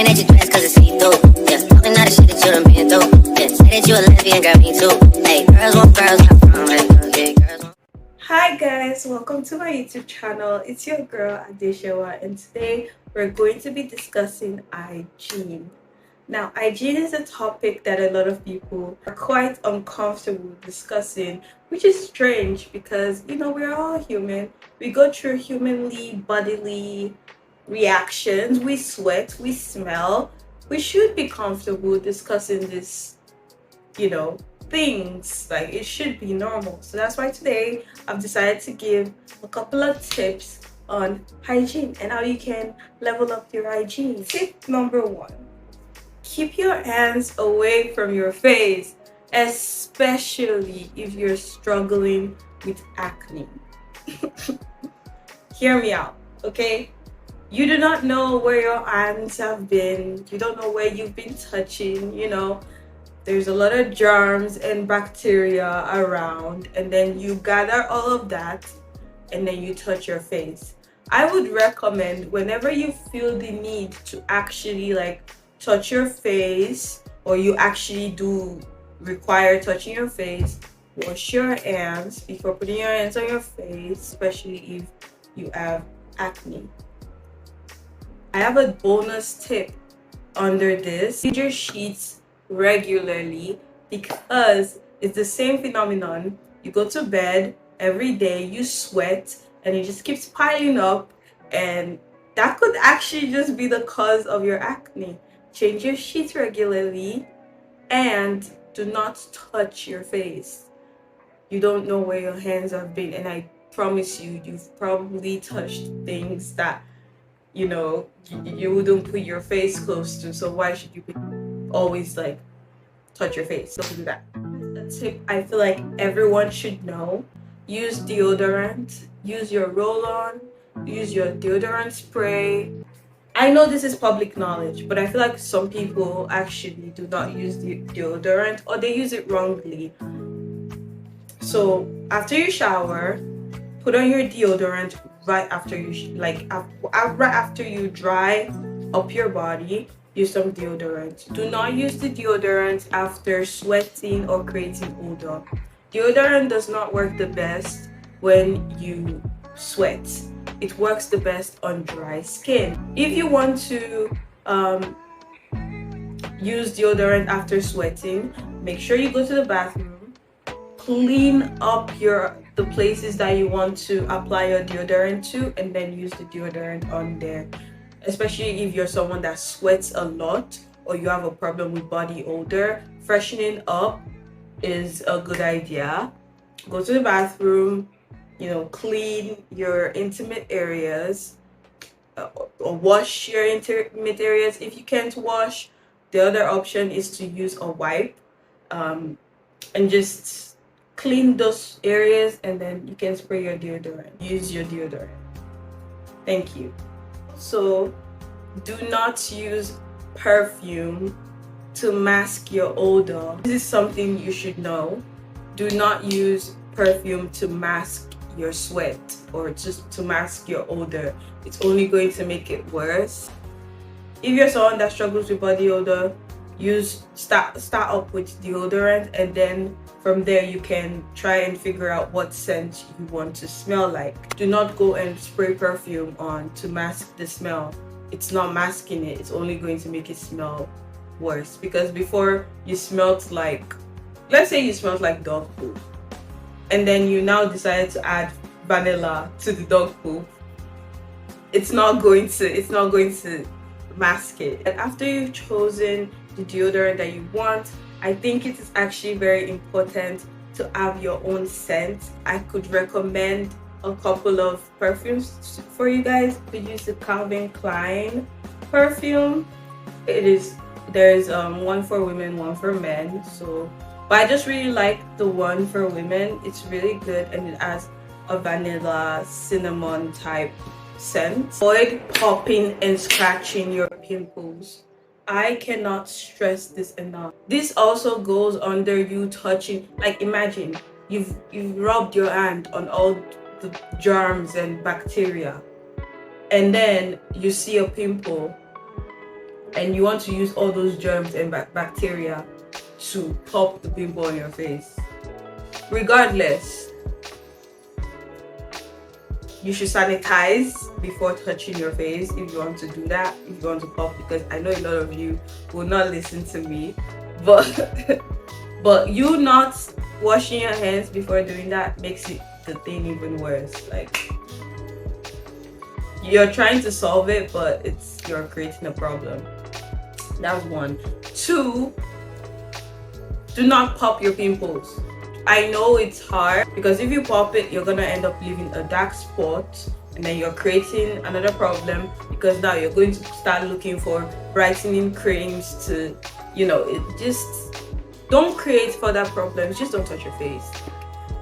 that you dress cause it's see-through. Yeah, talking all the shit that you done been through. Yeah, say that you a lesbian, girl, me too. Hey, girls want girls, not from hey, girls want. Hi guys, welcome to my YouTube channel. It's your girl Adeshewa, and today we're going to be discussing hygiene. Now, hygiene is a topic that a lot of people are quite uncomfortable discussing, which is strange because we're all human. We go through humanly bodily reactions. We sweat, we smell. We should be comfortable discussing this things. Like, it should be normal. So that's why today I've decided to give a couple of tips on hygiene and how you can level up your hygiene. Tip number 1: keep your hands away from your face, especially if you're struggling with acne. Hear me out, okay? You do not know where your hands have been. You don't know where you've been touching. There's a lot of germs and bacteria around, and then you gather all of that and then you touch your face. I would recommend, whenever you feel the need to actually touch your face, or you actually do require touching your face, wash your hands before putting your hands on your face, especially if you have acne. I have a bonus tip under this. Change your sheets regularly, because it's the same phenomenon. You go to bed every day, you sweat, and it just keeps piling up, and that could actually just be the cause of your acne. Change your sheets regularly and do not touch your face. You don't know where your hands have been, and I promise you've probably touched things that you wouldn't put your face close to. So why should you always touch your face? Don't do that. A tip I feel like everyone should know: use deodorant. Use your roll-on, use your deodorant spray. I know this is public knowledge, but I feel like some people actually do not use the deodorant, or they use it wrongly. So after you shower, put on your deodorant right after you right after you dry up your body. Use some deodorant. Do not use the deodorant after sweating or creating odor. Deodorant does not work the best when you sweat. It works the best on dry skin. If you want to use deodorant after sweating, make sure you go to the bathroom, clean up the places that you want to apply your deodorant to, and then use the deodorant on there. Especially if you're someone that sweats a lot, or you have a problem with body odor, freshening up is a good idea. Go to the bathroom, clean your intimate areas, or wash your intimate areas. If you can't wash, the other option is to use a wipe, and just clean those areas, and then you can spray your deodorant. Use your deodorant. Thank you. So do not use perfume to mask your odor. This is something you should know. Do not use perfume to mask your sweat or just to mask your odor. It's only going to make it worse. If you're someone that struggles with body odor, start up with deodorant, and then from there you can try and figure out what scent you want to smell like. Do not go and spray perfume on to mask the smell. It's not masking it, it's only going to make it smell worse. Because before, you smelled like, let's say you smelled like dog poop, and then you now decided to add vanilla to the dog poop, it's not going to mask it. And after you've chosen the deodorant that you want, I think it is actually very important to have your own scent. I could recommend a couple of perfumes for you guys. You could use the Calvin Klein perfume. There's one for women, one for men. But I just really like the one for women. It's really good, and it has a vanilla cinnamon type scent. Avoid popping and scratching your pimples. I cannot stress this enough. This also goes under you touching. Like, imagine you've rubbed your hand on all the germs and bacteria, and then you see a pimple. and you want to use all those germs and bacteria to pop the pimple on your face. Regardless, you should sanitize before touching your face if you want to do that, if you want to pop, because I know a lot of you will not listen to me, but but you not washing your hands before doing that makes it the thing even worse. Like, you're trying to solve it, but you're creating a problem. That's one. Two, do not pop your pimples. I know it's hard because if you pop it, you're gonna end up leaving a dark spot, and then you're creating another problem because now you're going to start looking for brightening creams to, it just don't create further problems. Just don't touch your face.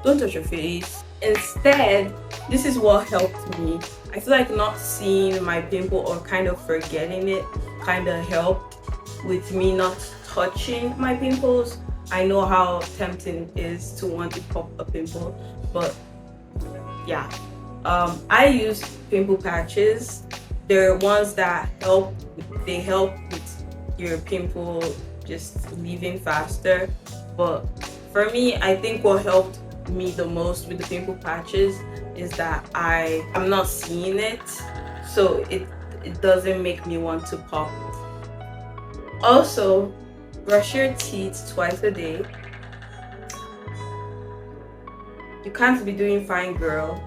Don't touch your face. Instead, this is what helped me. I feel like not seeing my pimple or kind of forgetting it kind of helped with me not touching my pimples. I know how tempting it is to want to pop a pimple, but yeah. I use pimple patches. They're ones that help. They help with your pimple just leaving faster. But for me, I think what helped me the most with the pimple patches is that I'm not seeing it, so it doesn't make me want to pop. Also, brush your teeth twice a day. You can't be doing fine, girl,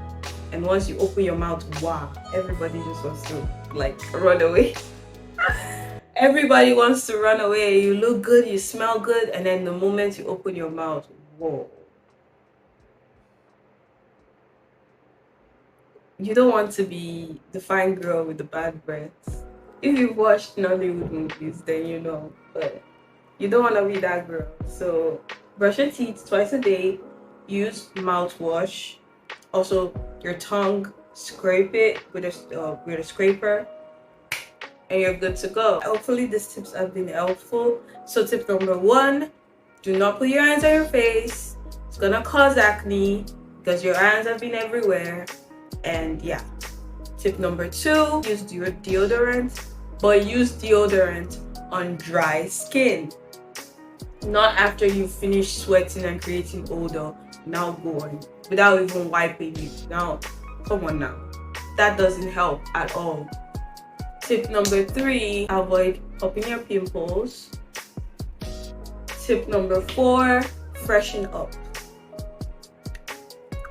and once you open your mouth, wow, everybody just wants to run away. Everybody wants to run away. You look good, you smell good, and then the moment you open your mouth, whoa. You don't want to be the fine girl with the bad breath. If you've watched Nollywood movies, then you know, but you don't want to be that girl. So brush your teeth twice a day, use mouthwash. Also, your tongue, scrape it with a scraper, and you're good to go. Hopefully these tips have been helpful. So tip number 1, do not put your hands on your face. It's gonna cause acne because your hands have been everywhere. And yeah. Tip number 2, use your deodorant, but use deodorant on dry skin. Not after you finish sweating and creating odor. Now go on without even wiping it. Now, come on now. That doesn't help at all. Tip number 3, avoid popping your pimples. Tip number 4, freshen up.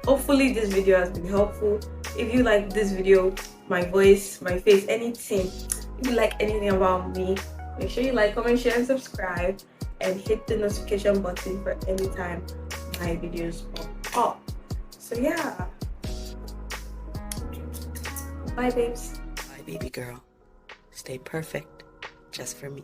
Hopefully this video has been helpful. If you like this video, my voice, my face, anything, if you like anything about me, make sure you like, comment, share, and subscribe, and hit the notification button for any time my videos pop up. So yeah, bye babes. Bye baby girl. Stay perfect just for me.